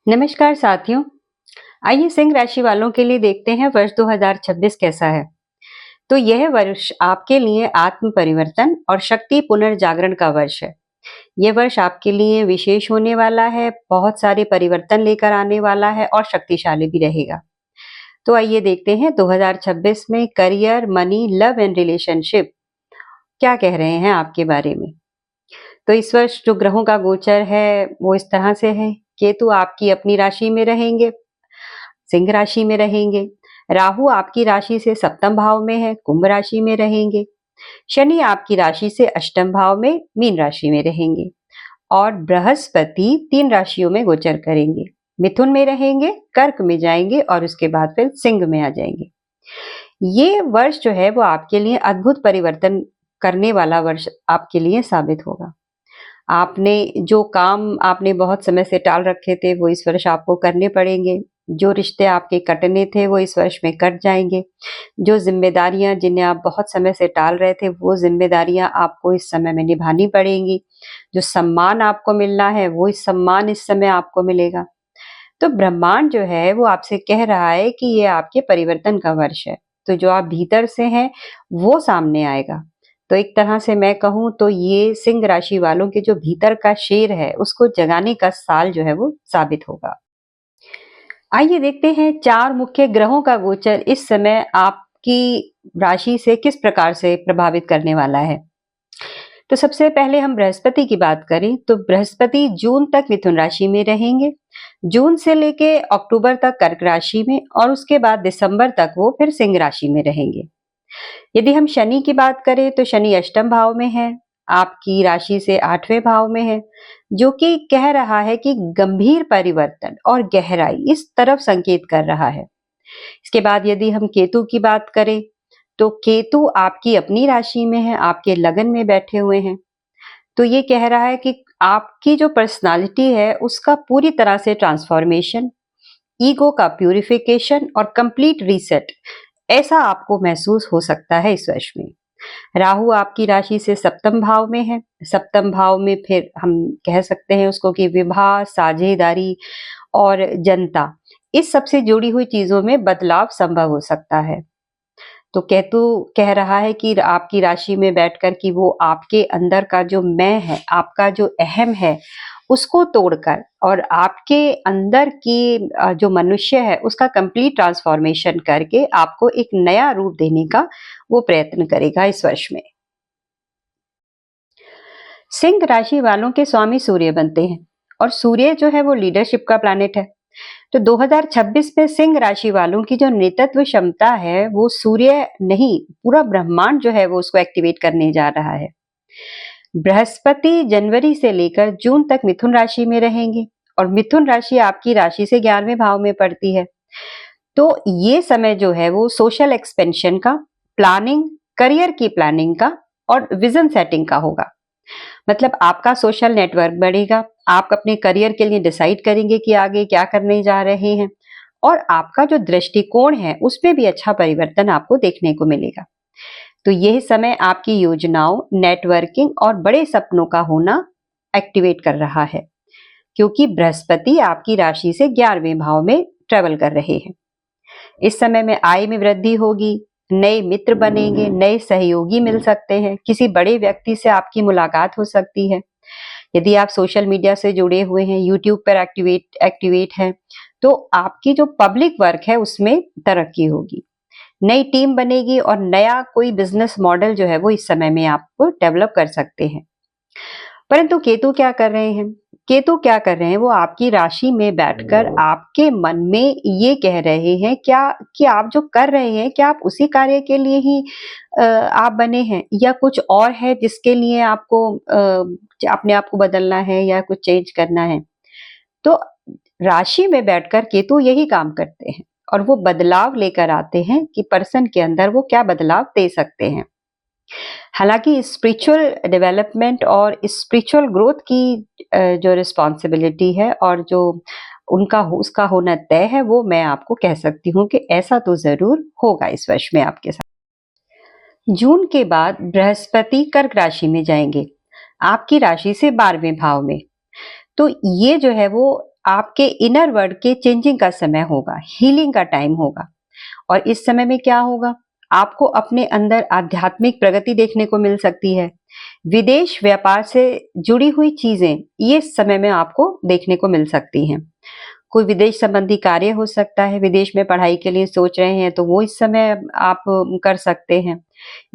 नमस्कार साथियों। आइए सिंह राशि वालों के लिए देखते हैं वर्ष 2026 कैसा है। तो यह वर्ष आपके लिए आत्म परिवर्तन और शक्ति पुनर्जागरण का वर्ष है। यह वर्ष आपके लिए विशेष होने वाला है, बहुत सारे परिवर्तन लेकर आने वाला है और शक्तिशाली भी रहेगा। तो आइए देखते हैं 2026 में career, money, love and relationship क्या कह रहे हैं आपके बारे में। तो इस वर्ष जो ग्रहों का गोचर है वो इस तरह से है। केतु आपकी अपनी राशि में रहेंगे, सिंह राशि में रहेंगे। राहु आपकी राशि से सप्तम भाव में है, कुंभ राशि में रहेंगे। शनि आपकी राशि से अष्टम भाव में, मीन राशि में रहेंगे। और बृहस्पति 3 राशियों में गोचर करेंगे। मिथुन में रहेंगे, कर्क में जाएंगे और उसके बाद फिर सिंह में आ जाएंगे। ये वर्ष जो है वो आपके लिए अद्भुत परिवर्तन करने वाला वर्ष आपके लिए साबित होगा। आपने जो काम आपने बहुत समय से टाल रखे थे वो इस वर्ष आपको करने पड़ेंगे। जो रिश्ते आपके कटने थे वो इस वर्ष में कट जाएंगे। जो जिम्मेदारियां जिन्हें आप बहुत समय से टाल रहे थे वो जिम्मेदारियां आपको इस समय में निभानी पड़ेंगी। जो सम्मान आपको मिलना है वो सम्मान इस समय आपको मिलेगा। तो ब्रह्मांड जो है वो आपसे कह रहा है कि ये आपके परिवर्तन का वर्ष है। तो जो आप भीतर से हैं वो सामने आएगा। तो एक तरह से मैं कहूँ तो ये सिंह राशि वालों के जो भीतर का शेर है उसको जगाने का साल जो है वो साबित होगा। आइए देखते हैं 4 मुख्य ग्रहों का गोचर इस समय आपकी राशि से किस प्रकार से प्रभावित करने वाला है। तो सबसे पहले हम बृहस्पति की बात करें तो बृहस्पति जून तक मिथुन राशि में रहेंगे। जून से लेके अक्टूबर तक कर्क राशि में और उसके बाद दिसंबर तक वो फिर सिंह राशि में रहेंगे। यदि हम शनि की बात करें तो शनि अष्टम भाव में है, आपकी राशि से 8वें भाव में है, जो कि कह रहा है कि गंभीर परिवर्तन और गहराई इस तरफ संकेत कर रहा है। इसके बाद यदि हम केतु की बात करें तो केतु आपकी अपनी राशि में है, आपके लगन में बैठे हुए हैं। तो ये कह रहा है कि आपकी जो पर्सनालिटी है उसका पूरी तरह से ट्रांसफॉर्मेशन, ईगो का प्यूरिफिकेशन और कंप्लीट रीसेट ऐसा आपको महसूस हो सकता है इस वर्ष में। राहु आपकी राशि से सप्तम भाव में है। सप्तम भाव में फिर हम कह सकते हैं उसको कि विवाह, साझेदारी और जनता, इस सबसे जुड़ी हुई चीजों में बदलाव संभव हो सकता है। तो केतु कह रहा है कि आपकी राशि में बैठकर कि वो आपके अंदर का जो मैं है, आपका जो अहम है, उसको तोड़कर और आपके अंदर की जो मनुष्य है उसका कंप्लीट ट्रांसफॉर्मेशन करके आपको एक नया रूप देने का वो प्रयत्न करेगा इस वर्ष में। सिंह राशि वालों के स्वामी सूर्य बनते हैं और सूर्य जो है वो लीडरशिप का प्लैनेट है। तो 2026 में सिंह राशि वालों की जो नेतृत्व क्षमता है वो सूर्य नहीं, पूरा ब्रह्मांड जो है वो उसको एक्टिवेट करने जा रहा है। बृहस्पति जनवरी से लेकर जून तक मिथुन राशि में रहेंगे और मिथुन राशि आपकी राशि से 11वें भाव में पड़ती है। तो ये समय जो है वो सोशल एक्सपेंशन का, प्लानिंग, करियर की प्लानिंग का और विजन सेटिंग का होगा। मतलब आपका सोशल नेटवर्क बढ़ेगा, आप अपने करियर के लिए डिसाइड करेंगे कि आगे क्या करने जा रहे हैं और आपका जो दृष्टिकोण है उसमें भी अच्छा परिवर्तन आपको देखने को मिलेगा। तो यह समय आपकी योजनाओं, नेटवर्किंग और बड़े सपनों का होना एक्टिवेट कर रहा है, क्योंकि बृहस्पति आपकी राशि से 11वें भाव में ट्रेवल कर रहे हैं। इस समय में आय में वृद्धि होगी, नए मित्र बनेंगे, नए सहयोगी मिल सकते हैं, किसी बड़े व्यक्ति से आपकी मुलाकात हो सकती है। यदि आप सोशल मीडिया से जुड़े हुए हैं, यूट्यूब पर एक्टिवेट हैं, तो आपकी जो पब्लिक वर्क है उसमें तरक्की होगी। नई टीम बनेगी और नया कोई बिजनेस मॉडल जो है वो इस समय में आप डेवलप कर सकते हैं। परंतु केतु क्या कर रहे हैं? केतु क्या कर रहे हैं? वो आपकी राशि में बैठकर आपके मन में ये कह रहे हैं क्या कि आप जो कर रहे हैं क्या आप उसी कार्य के लिए ही आप बने हैं या कुछ और है जिसके लिए आपको अपने आप को बदलना है या कुछ चेंज करना है। तो राशि में बैठकर केतु यही काम करते हैं और वो बदलाव लेकर आते हैं कि पर्सन के अंदर वो क्या बदलाव दे सकते हैं। हालांकि स्पिरिचुअल डेवलपमेंट और स्पिरिचुअल ग्रोथ की जो रिस्पॉन्सिबिलिटी है और जो उसका होना तय है वो मैं आपको कह सकती हूँ कि ऐसा तो जरूर होगा इस वर्ष में आपके साथ। जून के बाद बृहस्पति कर्क राशि में जाएंगे, आपकी राशि से 12वें भाव में। तो ये जो है वो आपके इनर वर्ल्ड के चेंजिंग का समय होगा, हीलिंग का टाइम होगा। और इस समय में क्या होगा, आपको अपने अंदर आध्यात्मिक प्रगति देखने को मिल सकती है। विदेश व्यापार से जुड़ी हुई चीजें ये समय में आपको देखने को मिल सकती हैं। कोई विदेश संबंधी कार्य हो सकता है, विदेश में पढ़ाई के लिए सोच रहे हैं तो वो इस समय आप कर सकते हैं।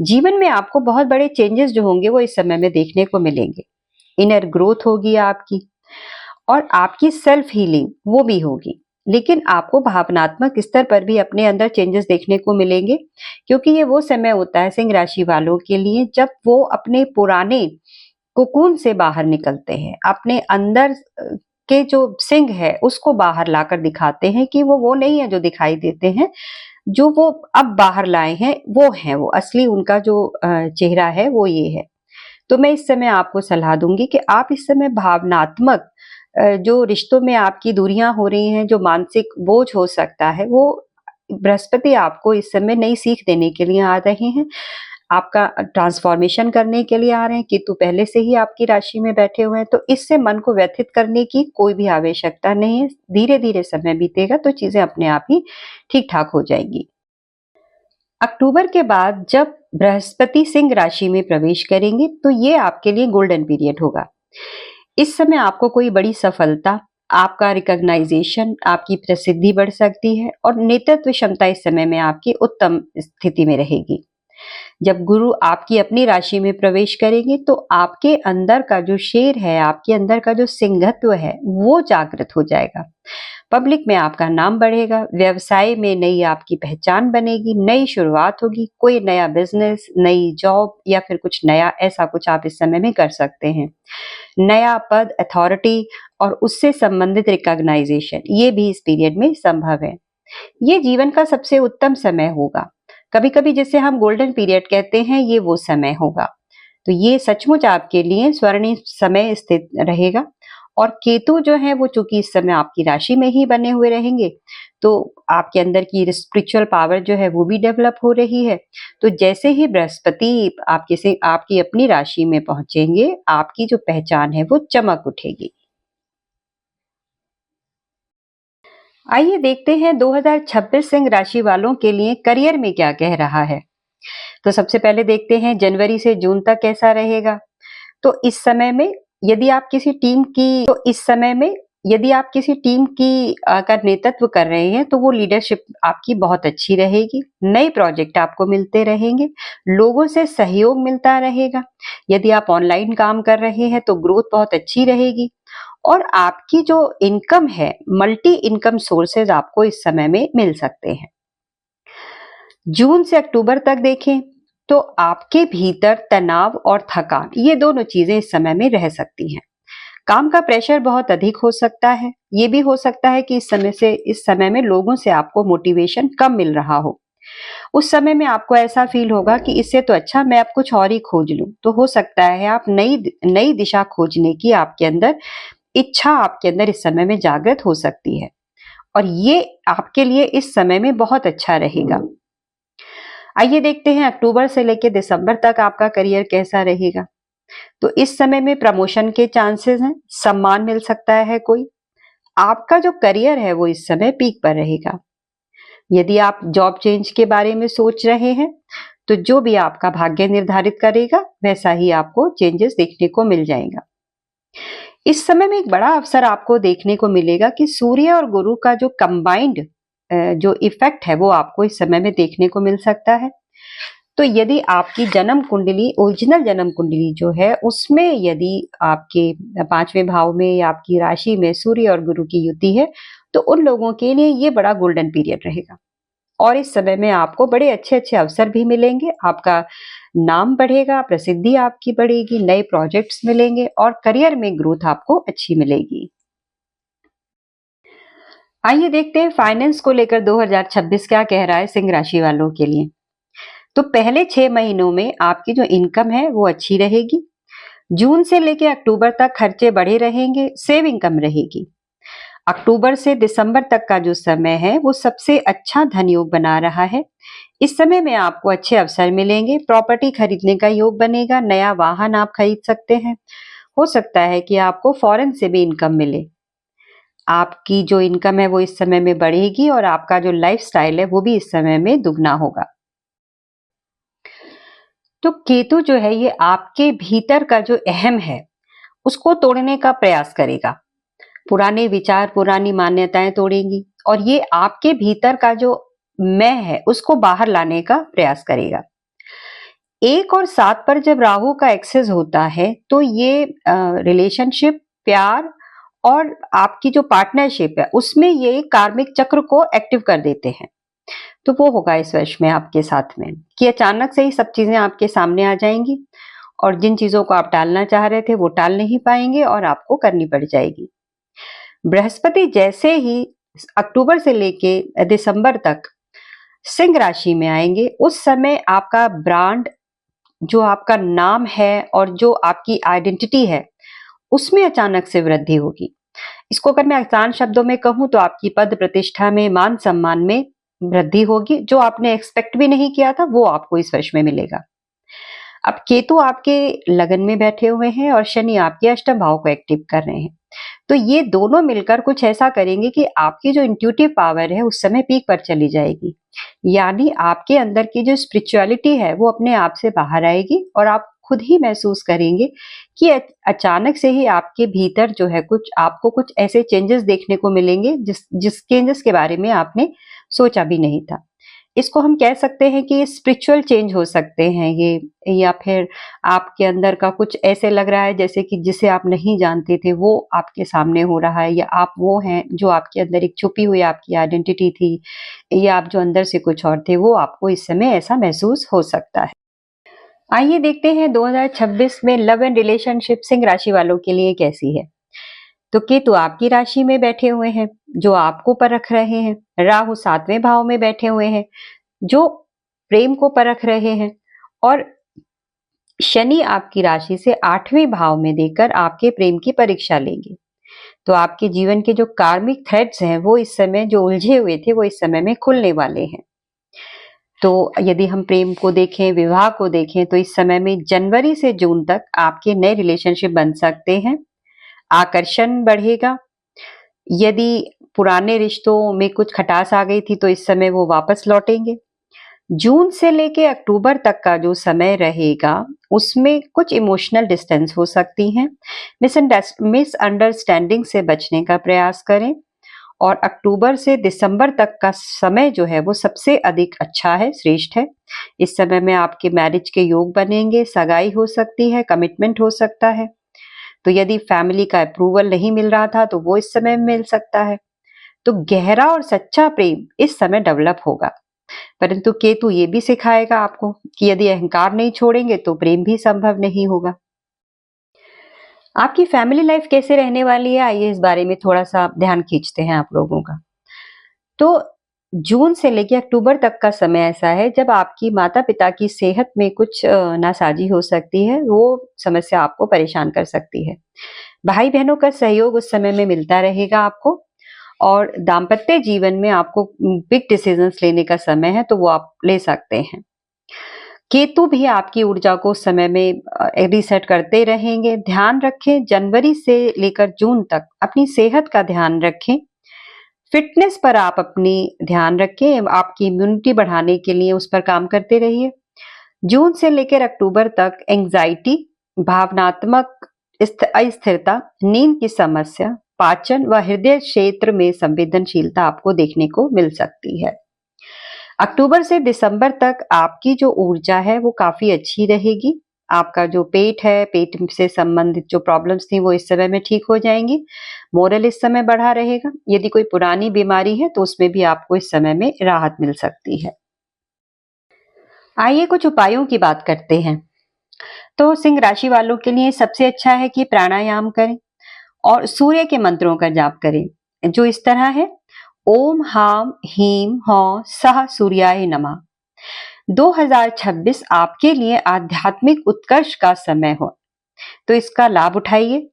जीवन में आपको बहुत बड़े चेंजेस जो होंगे वो इस समय में देखने को मिलेंगे। इनर ग्रोथ होगी आपकी और आपकी सेल्फ हीलिंग वो भी होगी। लेकिन आपको भावनात्मक स्तर पर भी अपने अंदर चेंजेस देखने को मिलेंगे, क्योंकि ये वो समय होता है सिंह राशि वालों के लिए जब वो अपने पुराने कोकून से बाहर निकलते हैं, अपने अंदर के जो सिंह है उसको बाहर लाकर दिखाते हैं कि वो नहीं है जो दिखाई देते हैं। जो वो अब बाहर लाए हैं वो हैं, वो असली उनका जो चेहरा है वो ये है। तो मैं इस समय आपको सलाह दूंगी कि आप इस समय भावनात्मक जो रिश्तों में आपकी दूरियां हो रही हैं, जो मानसिक बोझ हो सकता है, वो बृहस्पति आपको इस समय नई सीख देने के लिए आ रहे हैं, आपका ट्रांसफॉर्मेशन करने के लिए आ रहे हैं। केतु पहले से ही आपकी राशि में बैठे हुए हैं, तो इससे मन को व्यथित करने की कोई भी आवश्यकता नहीं है। धीरे धीरे समय बीतेगा तो चीजें अपने आप ही ठीक ठाक हो जाएंगी। अक्टूबर के बाद जब बृहस्पति सिंह राशि में प्रवेश करेंगे तो ये आपके लिए गोल्डन पीरियड होगा। इस समय आपको कोई बड़ी सफलता, आपका रिकॉग्नाइजेशन, आपकी प्रसिद्धि बढ़ सकती है और नेतृत्व क्षमता इस समय में आपकी उत्तम स्थिति में रहेगी। जब गुरु आपकी अपनी राशि में प्रवेश करेंगे तो आपके अंदर का जो शेर है, आपके अंदर का जो सिंहत्व है वो जागृत हो जाएगा। पब्लिक में आपका नाम बढ़ेगा, व्यवसाय में नई आपकी पहचान बनेगी, नई शुरुआत होगी, कोई नया बिजनेस, नई जॉब या फिर कुछ नया, ऐसा कुछ आप इस समय में कर सकते हैं। नया पद, अथॉरिटी और उससे संबंधित रिकॉग्नाइजेशन ये भी इस पीरियड में संभव है। ये जीवन का सबसे उत्तम समय होगा। कभी कभी जिसे हम गोल्डन पीरियड कहते हैं, ये वो समय होगा। तो ये सचमुच आपके लिए स्वर्णिम समय स्थित रहेगा। और केतु जो है वो चूंकि इस समय आपकी राशि में ही बने हुए रहेंगे, तो आपके अंदर की स्पिरिचुअल पावर जो है वो भी डेवलप हो रही है। तो जैसे ही बृहस्पति आपके से आपकी अपनी राशि में पहुंचेंगे, आपकी जो पहचान है वो चमक उठेगी। आइए देखते हैं 2026 सिंह राशि वालों के लिए करियर में क्या कह रहा है। तो सबसे पहले देखते हैं जनवरी से जून तक कैसा रहेगा। तो इस समय में यदि आप किसी टीम की तो इस समय में यदि आप किसी टीम की का नेतृत्व कर रहे हैं तो वो लीडरशिप आपकी बहुत अच्छी रहेगी। नए प्रोजेक्ट आपको मिलते रहेंगे, लोगों से सहयोग मिलता रहेगा। यदि आप ऑनलाइन काम कर रहे हैं तो ग्रोथ बहुत अच्छी रहेगी। और आपकी जो इनकम है, मल्टी इनकम सोर्सेज आपको इस समय में मिल सकते हैं। जून से अक्टूबर तक देखें तो आपके भीतर तनाव और थकान ये दोनों चीजें इस समय में रह सकती हैं। काम का प्रेशर बहुत अधिक हो सकता है। ये भी हो सकता है कि इस समय में लोगों से आपको मोटिवेशन कम मिल रहा हो। उस समय में आपको ऐसा फील होगा कि इससे तो अच्छा मैं अब कुछ और ही खोज लूं। तो हो सकता है आप नई दिशा खोजने की आपके अंदर इच्छा आपके अंदर इस समय में जागृत हो सकती है और ये आपके लिए इस समय में बहुत अच्छा रहेगा। आइए देखते हैं अक्टूबर से लेकर दिसंबर तक आपका करियर कैसा रहेगा। तो इस समय में प्रमोशन के चांसेस हैं, सम्मान मिल सकता है कोई। आपका जो करियर है वो इस समय पीक पर रहेगा। यदि आप जॉब चेंज के बारे में सोच रहे हैं तो जो भी आपका भाग्य निर्धारित करेगा वैसा ही आपको चेंजेस देखने को मिल जाएगा। इस समय में एक बड़ा अवसर आपको देखने को मिलेगा कि सूर्य और गुरु का जो कंबाइंड जो इफेक्ट है वो आपको इस समय में देखने को मिल सकता है। तो यदि आपकी जन्म कुंडली, ओरिजिनल जन्म कुंडली जो है उसमें यदि आपके 5वें भाव में या आपकी राशि में सूर्य और गुरु की युति है तो उन लोगों के लिए ये बड़ा गोल्डन पीरियड रहेगा। और इस समय में आपको बड़े अच्छे अच्छे अवसर भी मिलेंगे, आपका नाम बढ़ेगा, प्रसिद्धि आपकी बढ़ेगी, नए प्रोजेक्ट्स मिलेंगे और करियर में ग्रोथ आपको अच्छी मिलेगी। आइए देखते हैं फाइनेंस को लेकर 2026 क्या कह रहा है सिंह राशि वालों के लिए। तो पहले 6 महीनों में आपकी जो इनकम है वो अच्छी रहेगी। जून से लेकर अक्टूबर तक खर्चे बढ़े रहेंगे, सेविंग कम रहेगी। अक्टूबर से दिसंबर तक का जो समय है वो सबसे अच्छा धन योग बना रहा है। इस समय में आपको अच्छे अवसर मिलेंगे, प्रॉपर्टी खरीदने का योग बनेगा, नया वाहन आप खरीद सकते हैं। हो सकता है कि आपको फॉरेन से भी इनकम मिले। आपकी जो इनकम है वो इस समय में बढ़ेगी और आपका जो लाइफस्टाइल है वो भी इस समय में दुगना होगा। तो केतु जो है ये आपके भीतर का जो अहम है उसको तोड़ने का प्रयास करेगा। पुराने विचार, पुरानी मान्यताएं तोड़ेंगी और ये आपके भीतर का जो मैं है उसको बाहर लाने का प्रयास करेगा। 1 और 7 पर जब राहु का एक्सेस होता है तो ये रिलेशनशिप, प्यार और आपकी जो पार्टनरशिप है उसमें ये कार्मिक चक्र को एक्टिव कर देते हैं। तो वो होगा इस वर्ष में आपके साथ में कि अचानक से ही सब चीजें आपके सामने आ जाएंगी और जिन चीजों को आप टालना चाह रहे थे वो टाल नहीं पाएंगे और आपको करनी पड़ जाएगी। बृहस्पति जैसे ही अक्टूबर से लेके दिसंबर तक सिंह राशि में आएंगे उस समय आपका ब्रांड, जो आपका नाम है और जो आपकी आइडेंटिटी है उसमें अचानक से वृद्धि होगी। इसको अगर मैं आसान शब्दों में कहूं तो आपकी पद प्रतिष्ठा में, मान सम्मान में वृद्धि होगी। जो आपने एक्सपेक्ट भी नहीं किया था वो आपको इस वर्ष में मिलेगा। अब केतु आपके लगन में बैठे हुए हैं और शनि आपके अष्टम भाव को एक्टिव कर रहे हैं। तो ये दोनों मिलकर कुछ ऐसा करेंगे कि आपकी जो इंट्यूटिव पावर है उस समय पीक पर चली जाएगी। यानी आपके अंदर की जो स्पिरिचुअलिटी है वो अपने आप से बाहर आएगी और आप खुद ही महसूस करेंगे कि अचानक से ही आपके भीतर जो है आपको कुछ ऐसे चेंजेस देखने को मिलेंगे जिस चेंजेस के बारे में आपने सोचा भी नहीं था। इसको हम कह सकते हैं कि ये स्पिरिचुअल चेंज हो सकते हैं ये, या फिर आपके अंदर का कुछ ऐसे लग रहा है जैसे कि जिसे आप नहीं जानते थे वो आपके सामने हो रहा है, या आप वो हैं जो आपके अंदर एक छुपी हुई आपकी आइडेंटिटी थी, या आप जो अंदर से कुछ और थे, वो आपको इस समय ऐसा महसूस हो सकता है। आइए देखते हैं 2026 में लव एंड रिलेशनशिप सिंह राशि वालों के लिए कैसी है। तो केतु आपकी राशि में बैठे हुए हैं जो आपको परख रहे हैं। राहु 7वें भाव में बैठे हुए हैं जो प्रेम को परख रहे हैं और शनि आपकी राशि से 8वें भाव में देकर आपके प्रेम की परीक्षा लेंगे। तो आपके जीवन के जो कार्मिक थ्रेड्स हैं वो इस समय जो उलझे हुए थे वो इस समय में खुलने वाले हैं। तो यदि हम प्रेम को देखें, विवाह को देखें, तो इस समय में जनवरी से जून तक आपके नए रिलेशनशिप बन सकते हैं। आकर्षण बढ़ेगा। यदि पुराने रिश्तों में कुछ खटास आ गई थी तो इस समय वो वापस लौटेंगे। जून से लेके अक्टूबर तक का जो समय रहेगा उसमें कुछ इमोशनल डिस्टेंस हो सकती हैं। मिसअंडरस्टैंडिंग से बचने का प्रयास करें और अक्टूबर से दिसंबर तक का समय जो है वो सबसे अधिक अच्छा है, श्रेष्ठ है। इस समय में आपके मैरिज के योग बनेंगे, सगाई हो सकती है, कमिटमेंट हो सकता है। तो यदि फैमिली का अप्रूवल नहीं मिल रहा था तो वो इस समय मिल सकता है। तो गहरा और सच्चा प्रेम इस समय डेवलप होगा। परंतु केतु ये भी सिखाएगा आपको कि यदि अहंकार नहीं छोड़ेंगे तो प्रेम भी संभव नहीं होगा। आपकी फैमिली लाइफ कैसे रहने वाली है, आइए इस बारे में थोड़ा सा ध्यान खींचते हैं आप लोगों का। तो जून से लेकर अक्टूबर तक का समय ऐसा है जब आपकी माता पिता की सेहत में कुछ नासाजी हो सकती है, वो समस्या आपको परेशान कर सकती है। भाई बहनों का सहयोग उस समय में मिलता रहेगा आपको और दाम्पत्य जीवन में आपको बिग डिसीजंस लेने का समय है तो वो आप ले सकते हैं। केतु भी आपकी ऊर्जा को उस समय में रीसेट करते रहेंगे। ध्यान रखें जनवरी से लेकर जून तक अपनी सेहत का ध्यान रखें। फिटनेस पर आप अपनी ध्यान रखें, आपकी इम्यूनिटी बढ़ाने के लिए उस पर काम करते रहिए। जून से लेकर अक्टूबर तक एंजाइटी, भावनात्मक अस्थिरता, नींद की समस्या, पाचन व हृदय क्षेत्र में संवेदनशीलता आपको देखने को मिल सकती है। अक्टूबर से दिसंबर तक आपकी जो ऊर्जा है वो काफी अच्छी रहेगी। आपका जो पेट है, पेट से संबंधित जो प्रॉब्लम्स थी वो इस समय में ठीक हो जाएंगी। मोरल इस समय बढ़ा रहेगा। यदि कोई पुरानी बीमारी है तो उसमें भी आपको इस समय में राहत मिल सकती है। आइए कुछ उपायों की बात करते हैं। तो सिंह राशि वालों के लिए सबसे अच्छा है कि प्राणायाम करें और सूर्य के मंत्रों का जाप करें जो इस तरह है: ओम हाम हीम हौ सह सूर्याय नमः। 2026 आपके लिए आध्यात्मिक उत्कर्ष का समय हो तो इसका लाभ उठाइए।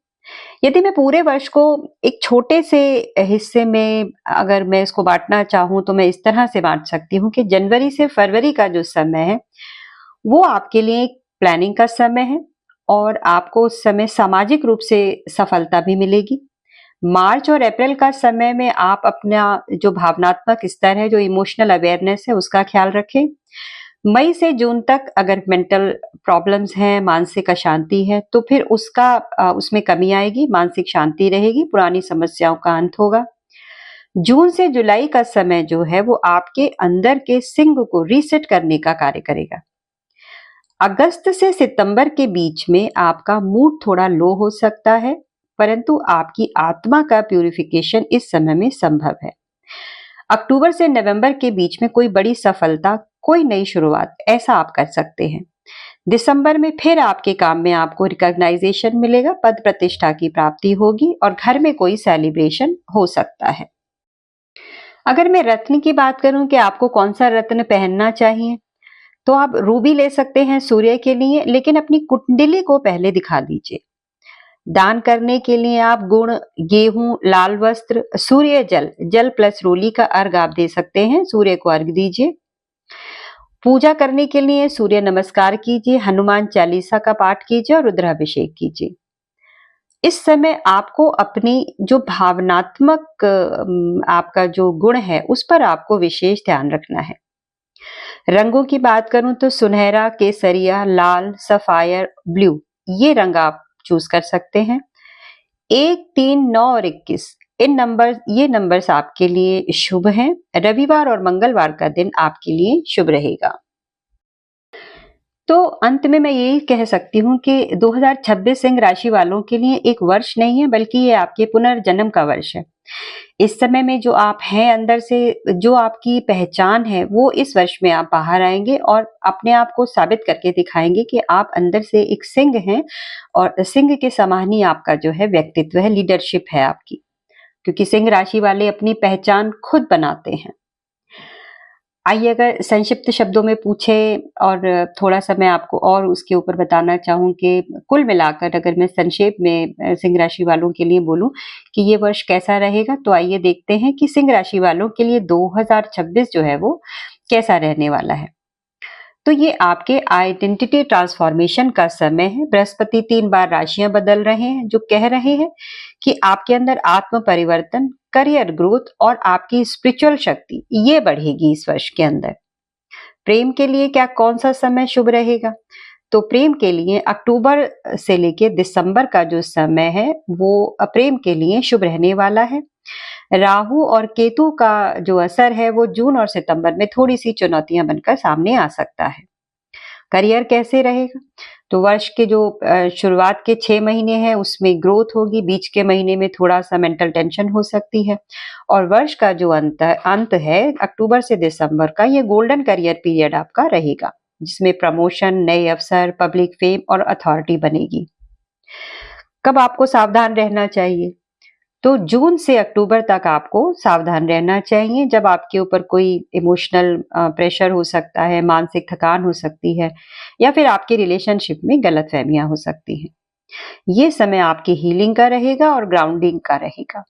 यदि मैं पूरे वर्ष को एक छोटे से हिस्से में अगर मैं इसको बांटना चाहूं तो मैं इस तरह से बांट सकती हूँ कि जनवरी से फरवरी का जो समय है वो आपके लिए एक प्लानिंग का समय है और आपको उस समय सामाजिक रूप से सफलता भी मिलेगी। मार्च और अप्रैल का समय में आप अपना जो भावनात्मक स्तर है, जो इमोशनल अवेयरनेस है, उसका ख्याल रखें। मई से जून तक अगर मेंटल प्रॉब्लम्स हैं, मानसिक अशांति है, तो फिर उसमें कमी आएगी, मानसिक शांति रहेगी, पुरानी समस्याओं का अंत होगा। जून से जुलाई का समय जो है वो आपके अंदर के सिंह को रीसेट करने का कार्य करेगा। अगस्त से सितंबर के बीच में आपका मूड थोड़ा लो हो सकता है, परंतु आपकी आत्मा का प्यूरिफिकेशन इस समय में संभव है। अक्टूबर से नवंबर के बीच में कोई बड़ी सफलता, कोई नई शुरुआत, ऐसा आप कर सकते हैं। दिसंबर में फिर आपके काम में आपको रिकॉग्नाइजेशन मिलेगा, पद प्रतिष्ठा की प्राप्ति होगी और घर में कोई सेलिब्रेशन हो सकता है। अगर मैं रत्न की बात करूं कि आपको कौन सा रत्न पहनना चाहिए, तो आप रूबी ले सकते हैं सूर्य के लिए, लेकिन अपनी कुंडली को पहले दिखा दीजिए। दान करने के लिए आप गुड़, गेहूं, लाल वस्त्र, सूर्य जल, जल प्लस रोली का अर्घ आप दे सकते हैं। सूर्य को अर्घ दीजिए। पूजा करने के लिए सूर्य नमस्कार कीजिए, हनुमान चालीसा का पाठ कीजिए और रुद्राभिषेक कीजिए। इस समय आपको अपनी जो भावनात्मक आपका जो गुण है, उस पर आपको विशेष ध्यान रखना है। रंगों की बात करूं तो सुनहरा, केसरिया, लाल, सफायर, ब्लू, ये रंग आप चूज कर सकते हैं। 1, 3, 9 और 21 ये नंबर्स आपके लिए शुभ हैं। रविवार और मंगलवार का दिन आपके लिए शुभ रहेगा। तो अंत में मैं यही कह सकती हूँ कि 2026 सिंह राशि वालों के लिए एक वर्ष नहीं है, बल्कि ये आपके पुनर्जन्म का वर्ष है। इस समय में जो आप हैं अंदर से, जो आपकी पहचान है, वो इस वर्ष में आप बाहर आएंगे और अपने आप को साबित करके दिखाएंगे कि आप अंदर से एक सिंह हैं और सिंह के समान ही आपका जो है व्यक्तित्व है, लीडरशिप है आपकी, क्योंकि सिंह राशि वाले अपनी पहचान खुद बनाते हैं। आइए अगर संक्षिप्त शब्दों में पूछे और थोड़ा सा मैं आपको और उसके ऊपर बताना चाहूँ कि कुल मिलाकर अगर मैं संक्षेप में सिंह राशि वालों के लिए बोलूं कि ये वर्ष कैसा रहेगा, तो आइए देखते हैं कि सिंह राशि वालों के लिए 2026 जो है वो कैसा रहने वाला है। तो ये आपके आइडेंटिटी ट्रांसफॉर्मेशन का समय है। बृहस्पति 3 बार राशियां बदल रहे हैं, जो कह रहे हैं कि आपके अंदर आत्म परिवर्तन, करियर ग्रोथ और आपकी स्पिरिचुअल शक्ति ये बढ़ेगी इस वर्ष के अंदर। प्रेम के लिए क्या कौन सा समय शुभ रहेगा? तो प्रेम के लिए अक्टूबर से लेके दिसंबर का जो समय है वो प्रेम के लिए शुभ रहने वाला है। राहु और केतु का जो असर है वो जून और सितंबर में थोड़ी सी चुनौतियां बनकर सामने आ सकता है। करियर कैसे रहेगा? तो वर्ष के जो शुरुआत के 6 महीने हैं उसमें ग्रोथ होगी, बीच के महीने में थोड़ा सा मेंटल टेंशन हो सकती है और वर्ष का जो अंत है अक्टूबर से दिसंबर का, ये गोल्डन करियर पीरियड आपका रहेगा, जिसमें प्रमोशन, नए अवसर, पब्लिक फेम और अथॉरिटी बनेगी। कब आपको सावधान रहना चाहिए? तो जून से अक्टूबर तक आपको सावधान रहना चाहिए, जब आपके ऊपर कोई इमोशनल प्रेशर हो सकता है, मानसिक थकान हो सकती है या फिर आपके रिलेशनशिप में गलतफहमियां हो सकती हैं। ये समय आपकी हीलिंग का रहेगा और ग्राउंडिंग का रहेगा।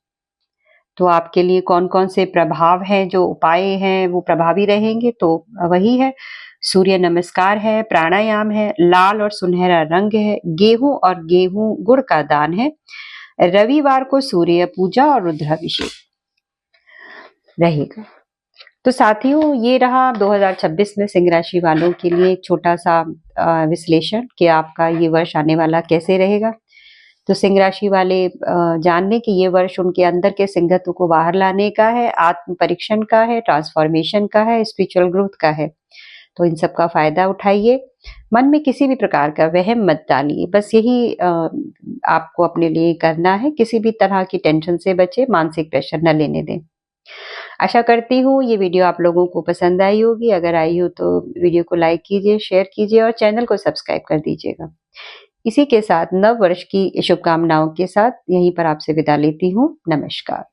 तो आपके लिए कौन कौन से प्रभाव हैं, जो उपाय हैं वो प्रभावी रहेंगे? तो वही है, सूर्य नमस्कार है, प्राणायाम है, लाल और सुनहरा रंग है, गेहूं और गेहूं गुड़ का दान है, रविवार को सूर्य पूजा और रुद्राभिषेक रहेगा। तो साथियों, ये रहा 2026 में सिंह राशि वालों के लिए एक छोटा सा विश्लेषण कि आपका ये वर्ष आने वाला कैसे रहेगा। तो सिंह राशि वाले जान लें कि ये वर्ष उनके अंदर के सिंहत्व को बाहर लाने का है, आत्म परीक्षण का है, ट्रांसफॉर्मेशन का है, स्पिरिचुअल ग्रोथ का है। तो इन सब का फायदा उठाइए। मन में किसी भी प्रकार का वहम मत डालिए, बस यही आपको अपने लिए करना है। किसी भी तरह की टेंशन से बचे, मानसिक प्रेशर न लेने दें। आशा करती हूँ ये वीडियो आप लोगों को पसंद आई होगी। अगर आई हो तो वीडियो को लाइक कीजिए, शेयर कीजिए और चैनल को सब्सक्राइब कर दीजिएगा। इसी के साथ नव वर्ष की शुभकामनाओं के साथ यहीं पर आपसे विदा लेती हूँ। नमस्कार।